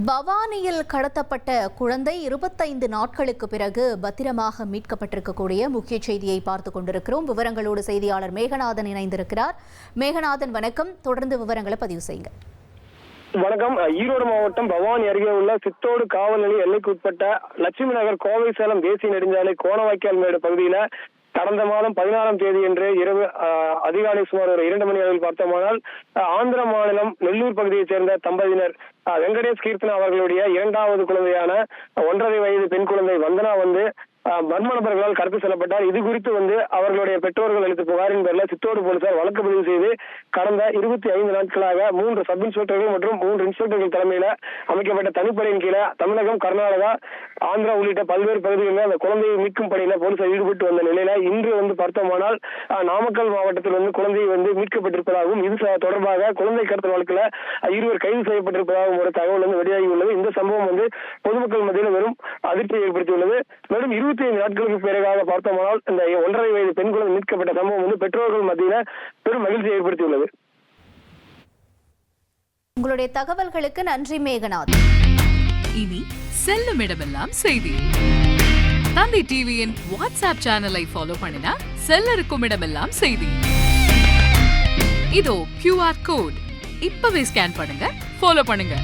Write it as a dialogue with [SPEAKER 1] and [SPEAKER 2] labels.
[SPEAKER 1] பவானியில் கடத்தப்பட்ட குழந்தை 25 நாட்களுக்கு பிறகு பத்திரமாக மீட்கப்பட்டிருக்கக்கூடிய முக்கிய செய்தியை பார்த்துக் கொண்டிருக்கிறோம். விவரங்களோடு செய்தியாளர் மேகநாதன் இணைந்திருக்கிறார். மேகநாதன், வணக்கம். தொடர்ந்து விவரங்களை பதிவு செய்யுங்க.
[SPEAKER 2] வணக்கம். ஈரோடு மாவட்டம் பவானி அருகே உள்ள சித்தோடு காவல் நிலைய எல்லைக்கு உட்பட்ட லட்சுமி நகர் கோவை சேலம் தேசிய நெடுஞ்சாலை கோணவாய்க்கால் மேடு பகுதியில கடந்த மாதம் 16ஆம் தேதி என்று இரவு அதிகாலை சுமார் ஒரு 2 மணி அளவில் பார்த்தோமானால் ஆந்திர மாநிலம் நெல்லூர் பகுதியைச் சேர்ந்த தம்பதியினர் வெங்கடேஷ் கீர்த்தனா அவர்களுடைய 2வது குழந்தையான 1.5 வயது பெண் குழந்தை வந்தனா மர்ம நபர்களால் கடத்தி செல்லப்பட்டார். இது குறித்து அவர்களுடைய பெற்றோர்கள் அளித்த புகாரின் பேரில் சித்தோடு போலீசார் வழக்கு பதிவு செய்து கடந்த 25 நாட்களாக 3 சப் இன்ஸ்பெக்டர்கள் மற்றும் 3 இன்ஸ்பெக்டர்கள் தலைமையில அமைக்கப்பட்ட தனிப்படையின் கீழே தமிழகம், கர்நாடகா, ஆந்திரா உள்ளிட்ட பல்வேறு பகுதிகளில் அந்த குழந்தையை மீட்கும் பணியில போலீசார் ஈடுபட்டு வந்த நிலையில இன்று பார்த்தோமானால் நாமக்கல் மாவட்டத்தில் குழந்தை மீட்கப்பட்டிருப்பதாகவும் இது தொடர்பாக குழந்தை கடத்தல் வழக்கில் 2 கைது செய்யப்பட்டிருப்பதாகவும் ஒரு தகவல் வெளியாகி உள்ளது. இந்த சம்பவம் பொதுமக்கள் மத்தியில் வெறும் அதிர்ச்சியை ஏற்படுத்தியுள்ளது. மேலும் 25 நாட்களுக்கு பிறகாக பார்த்தோமானால் இந்த 1.5 வயது பெண் குழந்தை மீட்கப்பட்ட சம்பவம் பெற்றோர்கள் மத்தியில் பெரும் மகிழ்ச்சியை ஏற்படுத்தியுள்ளது.
[SPEAKER 1] உங்களுடைய தகவல்களுக்கு நன்றி மேகநாத்.
[SPEAKER 3] இனி செல்லும் இடமெல்லாம் செய்தி. தந்தி டிவியின் வாட்ஸ்அப் சேனலை ஃபாலோ பண்ணினா செல்ல இருக்கும் இடமெல்லாம் செய்தி. இதோ QR கோட் இப்பவே ஸ்கேன் பண்ணுங்க, ஃபாலோ பண்ணுங்க.